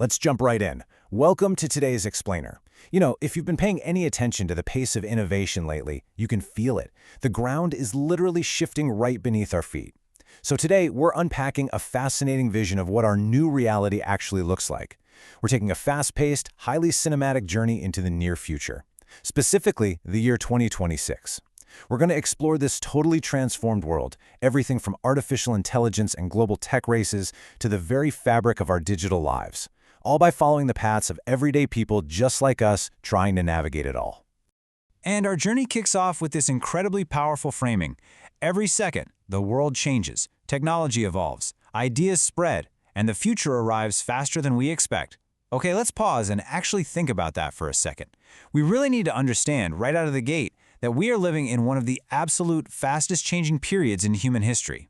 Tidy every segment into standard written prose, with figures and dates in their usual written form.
Let's jump right in. Welcome to today's explainer. If you've been paying any attention to the pace of innovation lately, you can feel it. The ground is literally shifting right beneath our feet. So today, we're unpacking a fascinating vision of what our new reality actually looks like. We're taking a fast-paced, highly cinematic journey into the near future, specifically the year 2026. We're going to explore this totally transformed world, everything from artificial intelligence and global tech races to the very fabric of our digital lives, all by following the paths of everyday people just like us trying to navigate it all. And our journey kicks off with this incredibly powerful framing. Every second, the world changes, technology evolves, ideas spread, and the future arrives faster than we expect. Okay, let's pause and actually think about that for a second. We really need to understand right out of the gate that we are living in one of the absolute fastest changing periods in human history.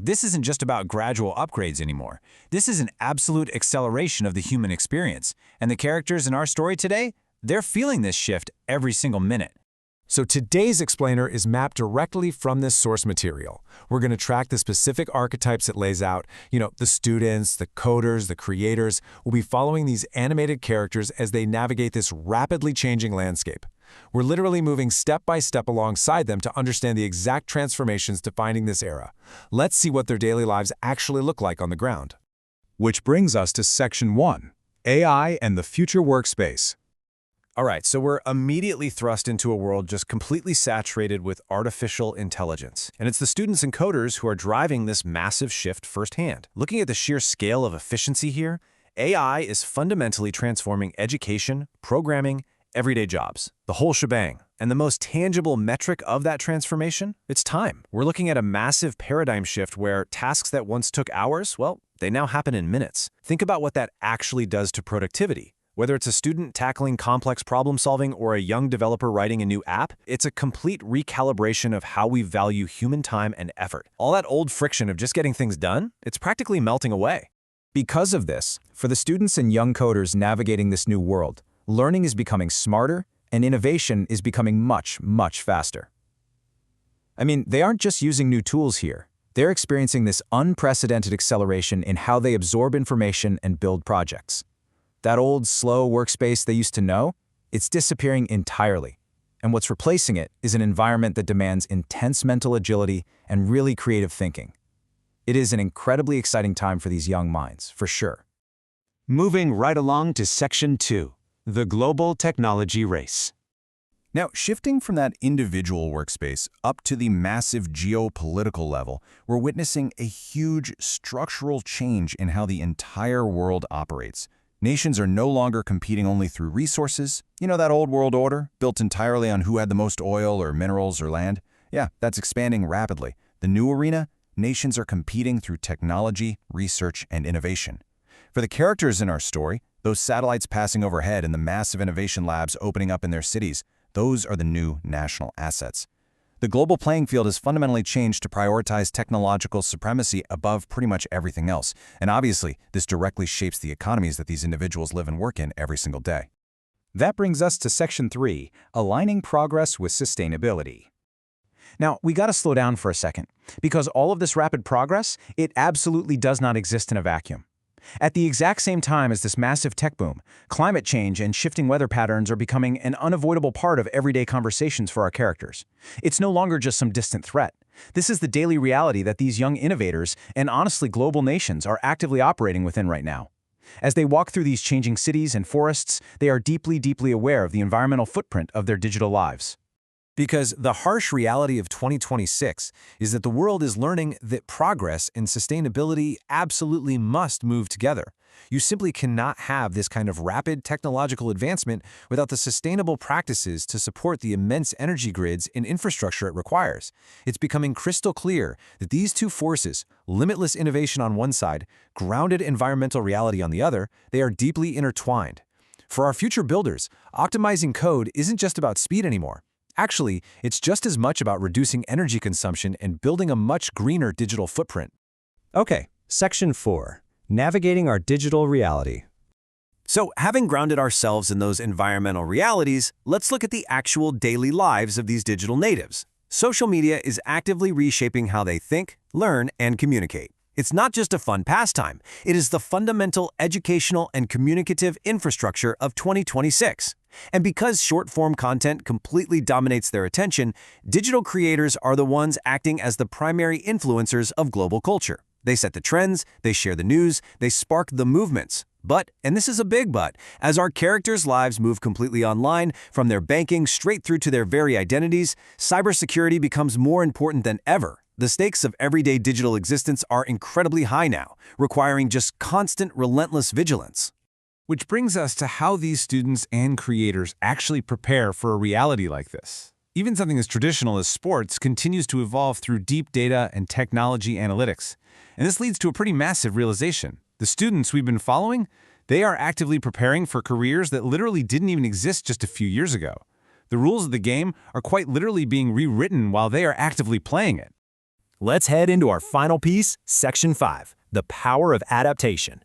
This isn't just about gradual upgrades anymore. This is an absolute acceleration of the human experience. And the characters in our story today, they're feeling this shift every single minute. So today's explainer is mapped directly from this source material. We're going to track the specific archetypes it lays out. The students, the coders, the creators will be following these animated characters as they navigate this rapidly changing landscape. We're literally moving step by step alongside them to understand the exact transformations defining this era. Let's see what their daily lives actually look like on the ground. Which brings us to Section 1, AI and the Future Workspace. All right, so we're immediately thrust into a world just completely saturated with artificial intelligence. And it's the students and coders who are driving this massive shift firsthand. Looking at the sheer scale of efficiency here, AI is fundamentally transforming education, programming, everyday jobs, the whole shebang. And the most tangible metric of that transformation? It's time. We're looking at a massive paradigm shift where tasks that once took hours, well, they now happen in minutes. Think about what that actually does to productivity. Whether it's a student tackling complex problem solving or a young developer writing a new app, it's a complete recalibration of how we value human time and effort. All that old friction of just getting things done, it's practically melting away. Because of this, for the students and young coders navigating this new world, learning is becoming smarter and innovation is becoming much, much faster. They aren't just using new tools here. They're experiencing this unprecedented acceleration in how they absorb information and build projects. That old, slow workspace they used to know, it's disappearing entirely. And what's replacing it is an environment that demands intense mental agility and really creative thinking. It is an incredibly exciting time for these young minds, for sure. Moving right along to Section 2, the global technology race. Now, shifting from that individual workspace up to the massive geopolitical level, we're witnessing a huge structural change in how the entire world operates. Nations are no longer competing only through resources. That old world order, built entirely on who had the most oil or minerals or land? Yeah, that's expanding rapidly. The new arena, nations are competing through technology, research, and innovation. For the characters in our story, those satellites passing overhead and the massive innovation labs opening up in their cities, those are the new national assets. The global playing field has fundamentally changed to prioritize technological supremacy above pretty much everything else. And obviously, this directly shapes the economies that these individuals live and work in every single day. That brings us to Section 3, aligning progress with sustainability. Now, we got to slow down for a second, because all of this rapid progress, it absolutely does not exist in a vacuum. At the exact same time as this massive tech boom, climate change and shifting weather patterns are becoming an unavoidable part of everyday conversations for our characters. It's no longer just some distant threat. This is the daily reality that these young innovators and honestly global nations are actively operating within right now. As they walk through these changing cities and forests, they are deeply, deeply aware of the environmental footprint of their digital lives. Because the harsh reality of 2026 is that the world is learning that progress and sustainability absolutely must move together. You simply cannot have this kind of rapid technological advancement without the sustainable practices to support the immense energy grids and infrastructure it requires. It's becoming crystal clear that these two forces, limitless innovation on one side, grounded environmental reality on the other, they are deeply intertwined. For our future builders, optimizing code isn't just about speed anymore. Actually, it's just as much about reducing energy consumption and building a much greener digital footprint. Okay, Section 4, navigating our digital reality. So, having grounded ourselves in those environmental realities, let's look at the actual daily lives of these digital natives. Social media is actively reshaping how they think, learn, and communicate. It's not just a fun pastime. It is the fundamental educational and communicative infrastructure of 2026. And because short-form content completely dominates their attention, digital creators are the ones acting as the primary influencers of global culture. They set the trends, they share the news, they spark the movements. But, and this is a big but, as our characters' lives move completely online, from their banking straight through to their very identities, cybersecurity becomes more important than ever. The stakes of everyday digital existence are incredibly high now, requiring just constant, relentless vigilance. Which brings us to how these students and creators actually prepare for a reality like this. Even something as traditional as sports continues to evolve through deep data and technology analytics. And this leads to a pretty massive realization. The students we've been following, they are actively preparing for careers that literally didn't even exist just a few years ago. The rules of the game are quite literally being rewritten while they are actively playing it. Let's head into our final piece, Section 5, the power of adaptation.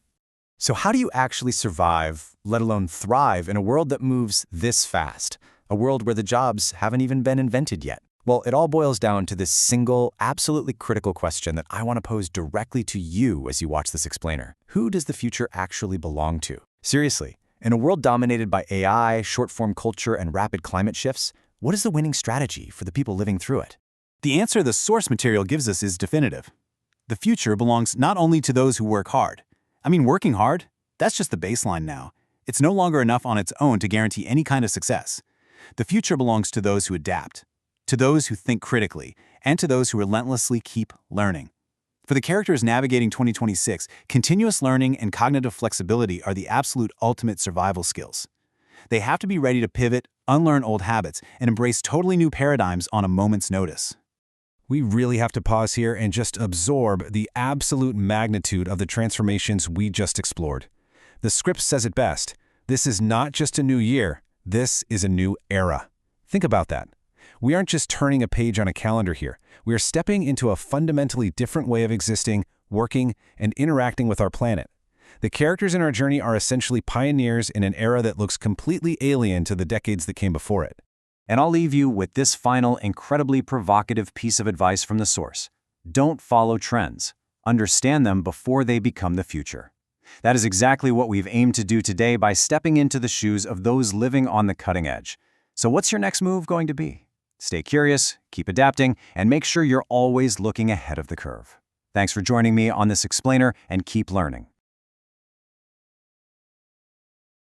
So how do you actually survive, let alone thrive, in a world that moves this fast? A world where the jobs haven't even been invented yet? Well, it all boils down to this single, absolutely critical question that I want to pose directly to you as you watch this explainer. Who does the future actually belong to? Seriously, in a world dominated by AI, short-form culture, and rapid climate shifts, what is the winning strategy for the people living through it? The answer the source material gives us is definitive. The future belongs not only to those who work hard. Working hard, that's just the baseline now. It's no longer enough on its own to guarantee any kind of success. The future belongs to those who adapt, to those who think critically, and to those who relentlessly keep learning. For the characters navigating 2026, continuous learning and cognitive flexibility are the absolute ultimate survival skills. They have to be ready to pivot, unlearn old habits, and embrace totally new paradigms on a moment's notice. We really have to pause here and just absorb the absolute magnitude of the transformations we just explored. The script says it best. This is not just a new year. This is a new era. Think about that. We aren't just turning a page on a calendar here. We are stepping into a fundamentally different way of existing, working, and interacting with our planet. The characters in our journey are essentially pioneers in an era that looks completely alien to the decades that came before it. And I'll leave you with this final, incredibly provocative piece of advice from the source. Don't follow trends. Understand them before they become the future. That is exactly what we've aimed to do today by stepping into the shoes of those living on the cutting edge. So what's your next move going to be? Stay curious, keep adapting, and make sure you're always looking ahead of the curve. Thanks for joining me on this explainer, and keep learning.